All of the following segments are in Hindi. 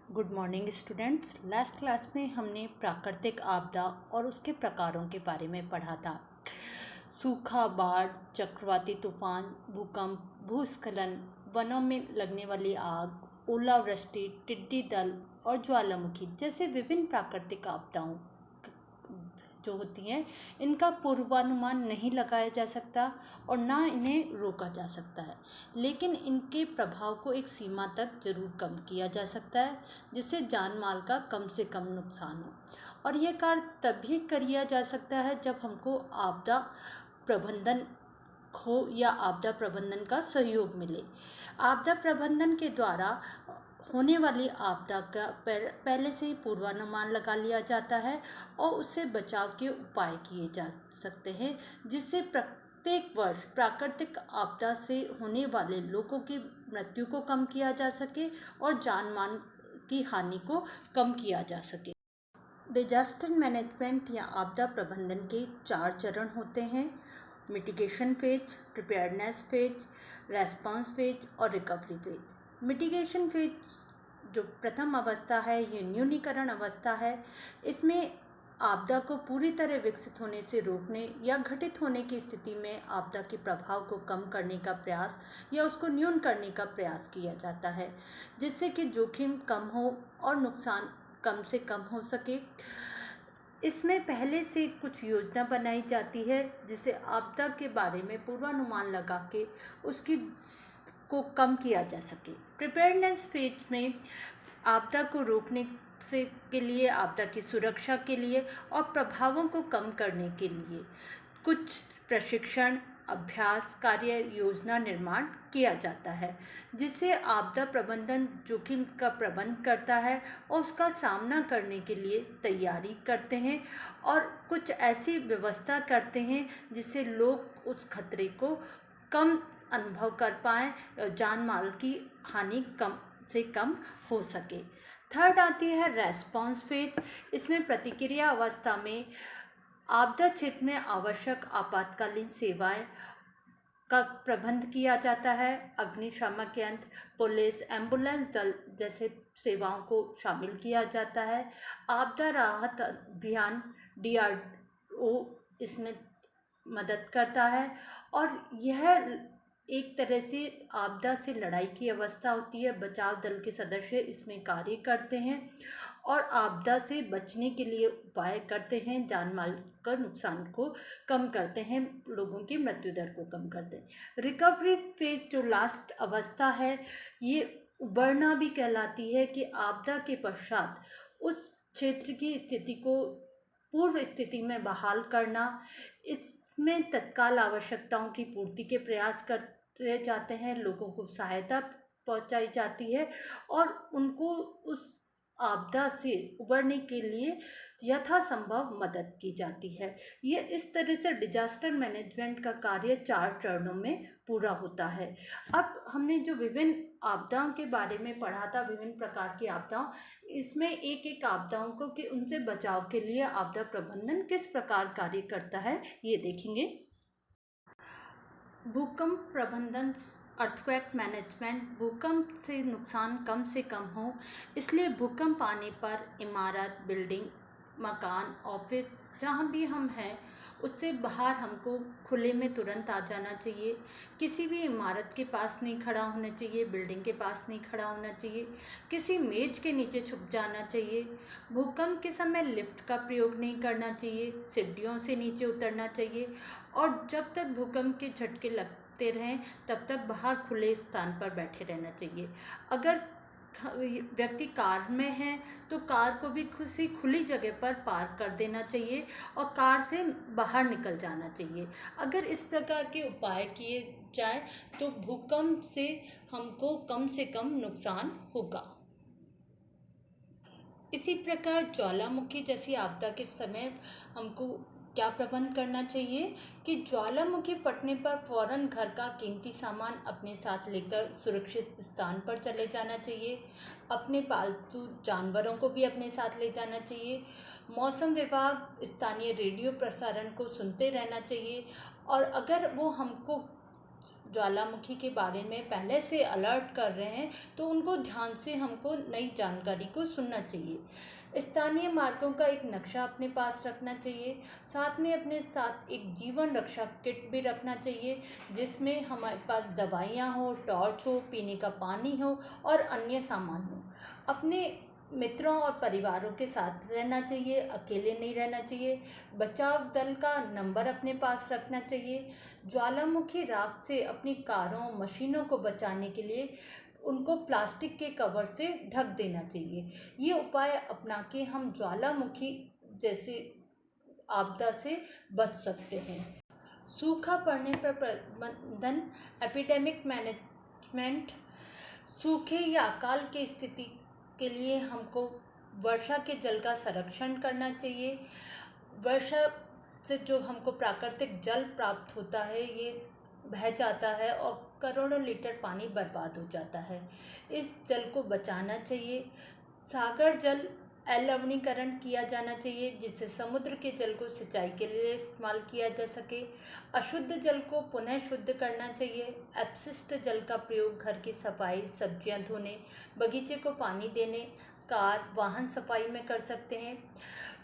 Good morning students. Last class में हमने प्राकृतिक आपदा और उसके प्रकारों के बारे में पढ़ा था। सूखा, बाढ़, चक्रवाती तूफान, भूकंप, भूस्खलन, वनों में लगने वाली आग, ओलावृष्टि, टिड्डी दल और ज्वालामुखी जैसे विभिन्न प्राकृतिक आपदाओं जो होती हैं, इनका पूर्वानुमान नहीं लगाया जा सकता और ना इन्हें रोका जा सकता है, लेकिन इनके प्रभाव को एक सीमा तक जरूर कम किया जा सकता है जिससे जान माल का कम से कम नुकसान हो। और यह कार्य तभी किया जा सकता है जब हमको आपदा प्रबंधन हो या आपदा प्रबंधन का सहयोग मिले। आपदा प्रबंधन के द्वारा होने वाली आपदा का पहले से ही पूर्वानुमान लगा लिया जाता है और उससे बचाव के उपाय किए जा सकते हैं, जिससे प्रत्येक वर्ष प्राकृतिक आपदा से होने वाले लोगों की मृत्यु को कम किया जा सके और जान माल की हानि को कम किया जा सके। डिजास्टर मैनेजमेंट या आपदा प्रबंधन के 4 चरण होते हैं: mitigation phase, preparedness phase, response phase और रिकवरी फेज। मिटिगेशन फेज जो प्रथम अवस्था है, ये न्यूनीकरण अवस्था है। इसमें आपदा को पूरी तरह विकसित होने से रोकने या घटित होने की स्थिति में आपदा के प्रभाव को कम करने का प्रयास या उसको न्यून करने का प्रयास किया जाता है, जिससे कि जोखिम कम हो और नुकसान कम से कम हो सके। इसमें पहले से कुछ योजना बनाई जाती है जिसे आपदा के बारे में पूर्वानुमान लगा के उसकी को कम किया जा सके। प्रिपेयर्डनेस फेज में आपदा को रोकने से के लिए, आपदा की सुरक्षा के लिए और प्रभावों को कम करने के लिए कुछ प्रशिक्षण, अभ्यास, कार्य योजना निर्माण किया जाता है, जिससे आपदा प्रबंधन जोखिम का प्रबंध करता है और उसका सामना करने के लिए तैयारी करते हैं और कुछ ऐसी व्यवस्था करते हैं जिससे लोग उस खतरे को कम अनुभव कर पाएँ, जान माल की हानि कम से कम हो सके। थर्ड आती है रेस्पॉन्स फेज। इसमें प्रतिक्रिया अवस्था में आपदा क्षेत्र में आवश्यक आपातकालीन सेवाएं का प्रबंध किया जाता है। अग्निशामक यंत्र, पुलिस, एम्बुलेंस दल जैसे सेवाओं को शामिल किया जाता है। आपदा राहत अभियान DRO इसमें मदद करता है और यह एक तरह से आपदा से लड़ाई की अवस्था होती है। बचाव दल के सदस्य इसमें कार्य करते हैं और आपदा से बचने के लिए उपाय करते हैं, जान माल का नुकसान को कम करते हैं, लोगों की मृत्यु दर को कम करते हैं। रिकवरी फेज जो लास्ट अवस्था है, ये उबरना भी कहलाती है कि आपदा के पश्चात उस क्षेत्र की स्थिति को पूर्व स्थिति में बहाल करना। इसमें तत्काल आवश्यकताओं की पूर्ति के प्रयास करे जाते हैं, लोगों को सहायता पहुंचाई जाती है और उनको उस आपदा से उबरने के लिए यथासंभव मदद की जाती है। ये इस तरह से डिजास्टर मैनेजमेंट का कार्य 4 चरणों में पूरा होता है। अब हमने जो विभिन्न आपदाओं के बारे में पढ़ा था, विभिन्न प्रकार की आपदाओं, इसमें एक एक आपदाओं को कि उनसे बचाव के लिए आपदा प्रबंधन किस प्रकार कार्य करता है, ये देखेंगे। भूकंप प्रबंधन, अर्थक्वेक मैनेजमेंट। भूकंप से नुकसान कम से कम हो, इसलिए भूकंप आने पर इमारत, बिल्डिंग, मकान, ऑफिस जहाँ भी हम हैं उससे बाहर हमको खुले में तुरंत आ जाना चाहिए। किसी भी इमारत के पास नहीं खड़ा होना चाहिए, बिल्डिंग के पास नहीं खड़ा होना चाहिए, किसी मेज के नीचे छुप जाना चाहिए। भूकंप के समय लिफ्ट का प्रयोग नहीं करना चाहिए, सीढ़ियों से नीचे उतरना चाहिए और जब तक भूकंप के झटके लगते रहें तब तक बाहर खुले स्थान पर बैठे रहना चाहिए। अगर व्यक्ति कार में है तो कार को भी किसी खुली जगह पर पार्क कर देना चाहिए और कार से बाहर निकल जाना चाहिए। अगर इस प्रकार के उपाय किए जाए तो भूकंप से हमको कम से कम नुकसान होगा। इसी प्रकार ज्वालामुखी जैसी आपदा के समय हमको क्या प्रबंध करना चाहिए कि ज्वालामुखी फटने पर फौरन घर का कीमती सामान अपने साथ लेकर सुरक्षित स्थान पर चले जाना चाहिए। अपने पालतू जानवरों को भी अपने साथ ले जाना चाहिए। मौसम विभाग, स्थानीय रेडियो प्रसारण को सुनते रहना चाहिए और अगर वो हमको ज्वालामुखी के बारे में पहले से अलर्ट कर रहे हैं, तो उनको ध्यान से हमको नई जानकारी को सुनना चाहिए। स्थानीय मार्गों का एक नक्शा अपने पास रखना चाहिए। साथ में अपने साथ एक जीवन रक्षा किट भी रखना चाहिए, जिसमें हमारे पास दवाइयाँ हो, टॉर्च हो, पीने का पानी हो और अन्य सामान हो। अपने मित्रों और परिवारों के साथ रहना चाहिए, अकेले नहीं रहना चाहिए। बचाव दल का नंबर अपने पास रखना चाहिए। ज्वालामुखी राख से अपनी कारों, मशीनों को बचाने के लिए उनको प्लास्टिक के कवर से ढक देना चाहिए। ये उपाय अपना के हम ज्वालामुखी जैसे आपदा से बच सकते हैं। सूखा पड़ने पर प्रबंधन, एपिडेमिक मैनेजमेंट। सूखे या अकाल की स्थिति के लिए हमको वर्षा के जल का संरक्षण करना चाहिए। वर्षा से जो हमको प्राकृतिक जल प्राप्त होता है, ये बह जाता है और करोड़ों लीटर पानी बर्बाद हो जाता है। इस जल को बचाना चाहिए। सागर जल अलवणीकरण किया जाना चाहिए, जिससे समुद्र के जल को सिंचाई के लिए इस्तेमाल किया जा सके। अशुद्ध जल को पुनः शुद्ध करना चाहिए। अपशिष्ट जल का प्रयोग घर की सफाई, सब्जियां धोने, बगीचे को पानी देने, कार, वाहन सफाई में कर सकते हैं।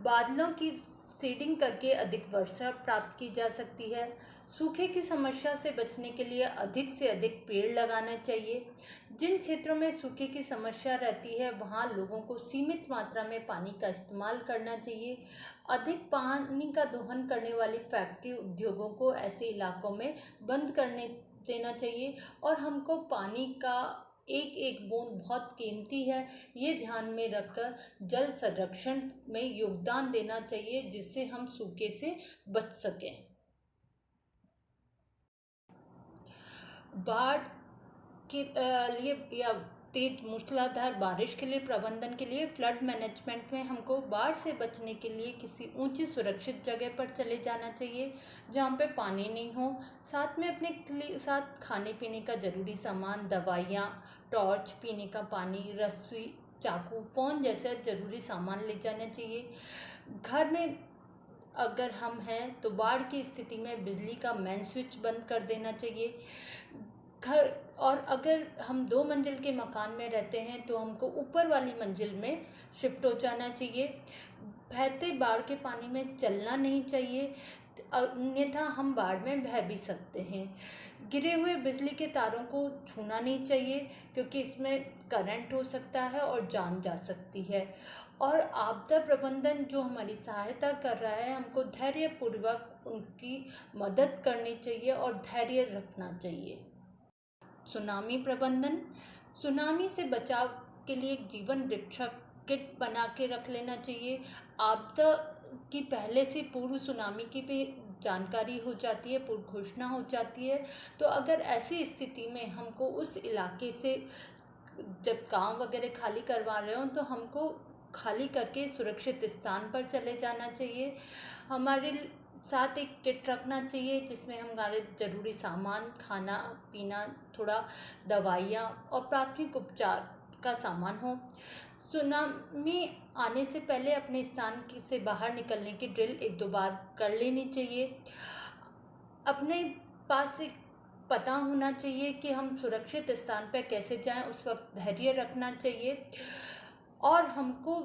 बादलों की सीडिंग करके अधिक वर्षा प्राप्त की जा सकती है। सूखे की समस्या से बचने के लिए अधिक से अधिक पेड़ लगाना चाहिए। जिन क्षेत्रों में सूखे की समस्या रहती है, वहाँ लोगों को सीमित मात्रा में पानी का इस्तेमाल करना चाहिए। अधिक पानी का दोहन करने वाली फैक्ट्री, उद्योगों को ऐसे इलाकों में बंद करने देना चाहिए। और हमको पानी का एक एक बूंद बहुत कीमती है, ये ध्यान में रखकर जल संरक्षण में योगदान देना चाहिए, जिससे हम सूखे से बच सकें। बाढ़ के लिए या तेज मूसलाधार बारिश के लिए प्रबंधन के लिए फ्लड मैनेजमेंट में हमको बाढ़ से बचने के लिए किसी ऊंची सुरक्षित जगह पर चले जाना चाहिए, जहाँ पे पानी नहीं हो। साथ में अपने साथ खाने पीने का ज़रूरी सामान, दवाइयाँ, टॉर्च, पीने का पानी, रस्सी, चाकू, फ़ोन जैसे ज़रूरी सामान ले जाना चाहिए। घर में अगर हम हैं तो बाढ़ की स्थिति में बिजली का मेन स्विच बंद कर देना चाहिए। घर और अगर हम 2 मंजिल के मकान में रहते हैं तो हमको ऊपर वाली मंजिल में शिफ्ट हो जाना चाहिए। बहते बाढ़ के पानी में चलना नहीं चाहिए, अन्यथा हम बाढ़ में बह भी सकते हैं। गिरे हुए बिजली के तारों को छूना नहीं चाहिए, क्योंकि इसमें करंट हो सकता है और जान जा सकती है। और आपदा प्रबंधन जो हमारी सहायता कर रहा है, हमको धैर्यपूर्वक उनकी मदद करनी चाहिए और धैर्य रखना चाहिए। सुनामी प्रबंधन, सुनामी से बचाव के लिए एक जीवन रक्षक किट बना के रख लेना चाहिए। आपदा की पहले से पूर्व सुनामी की भी जानकारी हो जाती है, पूर्व घोषणा हो जाती है। तो अगर ऐसी स्थिति में हमको उस इलाके से जब गांव वगैरह खाली करवा रहे हो, तो हमको खाली करके सुरक्षित स्थान पर चले जाना चाहिए। हमारे साथ एक किट रखना चाहिए, जिसमें हमारे ज़रूरी सामान, खाना पीना, थोड़ा दवाइयाँ और प्राथमिक उपचार का सामान हो। सुनामी आने से पहले अपने स्थान से बाहर निकलने की ड्रिल 1-2 बार कर लेनी चाहिए। अपने पास एक पता होना चाहिए कि हम सुरक्षित स्थान पर कैसे जाएं, उस वक्त धैर्य रखना चाहिए और हमको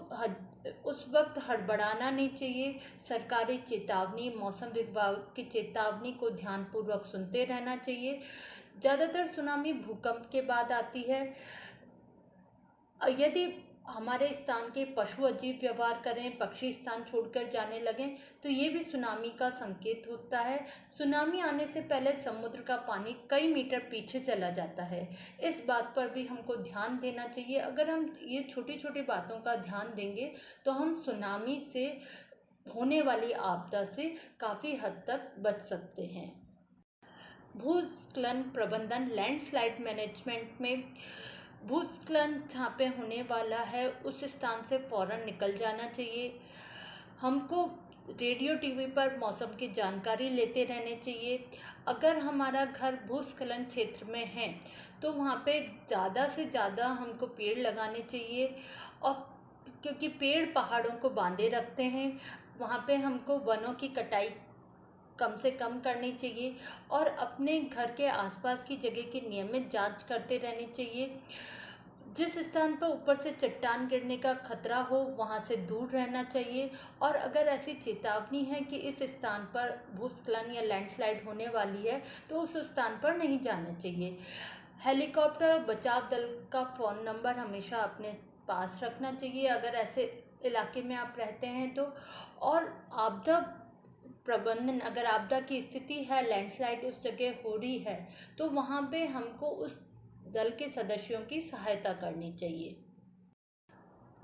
उस वक्त हड़बड़ाना नहीं चाहिए। सरकारी चेतावनी, मौसम विभाग की चेतावनी को ध्यानपूर्वक सुनते रहना चाहिए। ज़्यादातर सुनामी भूकंप के बाद आती है। यदि हमारे स्थान के पशु अजीब व्यवहार करें, पक्षी स्थान छोड़कर जाने लगें, तो ये भी सुनामी का संकेत होता है। सुनामी आने से पहले समुद्र का पानी कई मीटर पीछे चला जाता है। इस बात पर भी हमको ध्यान देना चाहिए। अगर हम ये छोटी छोटी बातों का ध्यान देंगे, तो हम सुनामी से होने वाली आपदा से काफ़ी हद तक बच सकते हैं। भूस्खलन प्रबंधन, लैंडस्लाइड मैनेजमेंट में भूस्खलन जहाँ पे होने वाला है, उस स्थान से फ़ौरन निकल जाना चाहिए। हमको रेडियो टीवी पर मौसम की जानकारी लेते रहने चाहिए। अगर हमारा घर भूस्खलन क्षेत्र में है, तो वहाँ पे ज़्यादा से ज़्यादा हमको पेड़ लगाने चाहिए। और क्योंकि पेड़ पहाड़ों को बांधे रखते हैं, वहाँ पे हमको वनों की कटाई कम से कम करनी चाहिए और अपने घर के आसपास की जगह की नियमित जांच करते रहनी चाहिए। जिस स्थान पर ऊपर से चट्टान गिरने का खतरा हो वहाँ से दूर रहना चाहिए और अगर ऐसी चेतावनी है कि इस स्थान पर भूस्खलन या लैंडस्लाइड होने वाली है तो उस स्थान पर नहीं जाना चाहिए। हेलीकॉप्टर बचाव दल का फ़ोन नंबर हमेशा अपने पास रखना चाहिए अगर ऐसे इलाके में आप रहते हैं तो। और आपदा प्रबंधन, अगर आपदा की स्थिति है, लैंडस्लाइड उस जगह हो रही है तो वहाँ पे हमको उस दल के सदस्यों की सहायता करनी चाहिए।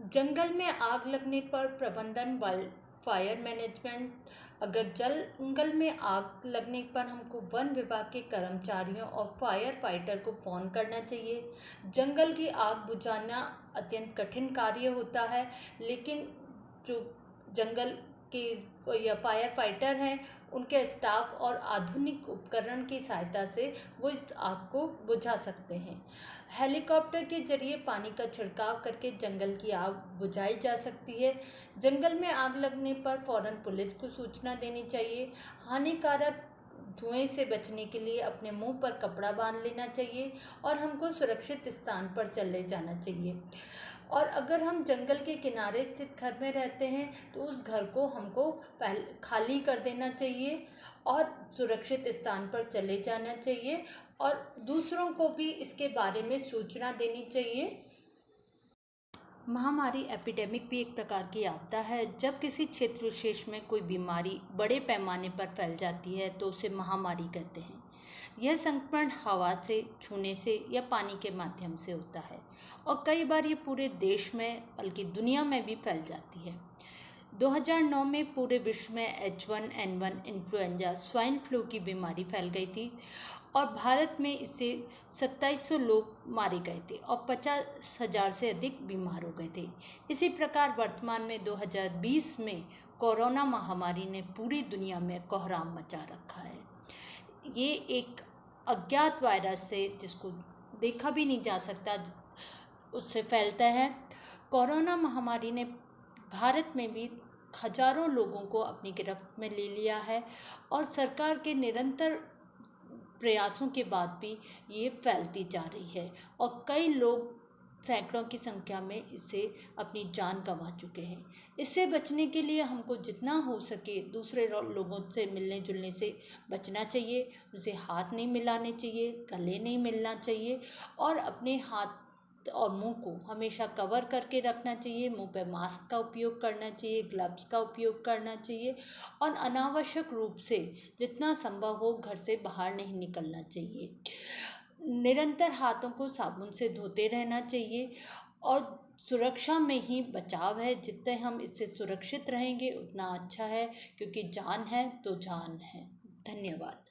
जंगल में आग लगने पर प्रबंधन, वाइल्ड फायर मैनेजमेंट, अगर जंगल में आग लगने पर हमको वन विभाग के कर्मचारियों और फायर फाइटर को फ़ोन करना चाहिए। जंगल की आग बुझाना अत्यंत कठिन कार्य होता है, लेकिन जो जंगल के या फायर फाइटर हैं उनके स्टाफ और आधुनिक उपकरण की सहायता से वो इस आग को बुझा सकते हैं। हेलीकॉप्टर के जरिए पानी का छिड़काव करके जंगल की आग बुझाई जा सकती है। जंगल में आग लगने पर फौरन पुलिस को सूचना देनी चाहिए। हानिकारक धुएं से बचने के लिए अपने मुंह पर कपड़ा बांध लेना चाहिए और हमको सुरक्षित स्थान पर चले जाना चाहिए। और अगर हम जंगल के किनारे स्थित घर में रहते हैं तो उस घर को हमको पहले खाली कर देना चाहिए और सुरक्षित स्थान पर चले जाना चाहिए और दूसरों को भी इसके बारे में सूचना देनी चाहिए। महामारी एपिडेमिक भी एक प्रकार की आपदा है। जब किसी क्षेत्र विशेष में कोई बीमारी बड़े पैमाने पर फैल जाती है तो उसे महामारी कहते हैं। यह संक्रमण हवा से, छूने से या पानी के माध्यम से होता है और कई बार ये पूरे देश में बल्कि दुनिया में भी फैल जाती है। 2009 में पूरे विश्व में H1N1 इन्फ्लुएंजा स्वाइन फ्लू की बीमारी फैल गई थी और भारत में इससे 2700 लोग मारे गए थे और 50,000 से अधिक बीमार हो गए थे। इसी प्रकार वर्तमान में 2020 में कोरोना महामारी ने पूरी दुनिया में कोहराम मचा रखा है। ये एक अज्ञात वायरस से, जिसको देखा भी नहीं जा सकता, उससे फैलता है। कोरोना महामारी ने भारत में भी हजारों लोगों को अपनी गिरफ्त में ले लिया है और सरकार के निरंतर प्रयासों के बाद भी ये फैलती जा रही है और कई लोग सैकड़ों की संख्या में इससे अपनी जान गंवा चुके हैं। इससे बचने के लिए हमको जितना हो सके दूसरे लोगों से मिलने जुलने से बचना चाहिए। उनसे हाथ नहीं मिलाने चाहिए, गले नहीं मिलना चाहिए और अपने हाथ और मुंह को हमेशा कवर करके रखना चाहिए। मुंह पे मास्क का उपयोग करना चाहिए, ग्लव्स का उपयोग करना चाहिए और अनावश्यक रूप से जितना संभव हो घर से बाहर नहीं निकलना चाहिए। निरंतर हाथों को साबुन से धोते रहना चाहिए और सुरक्षा में ही बचाव है। जितने हम इससे सुरक्षित रहेंगे उतना अच्छा है, क्योंकि जान है तो जान है। धन्यवाद।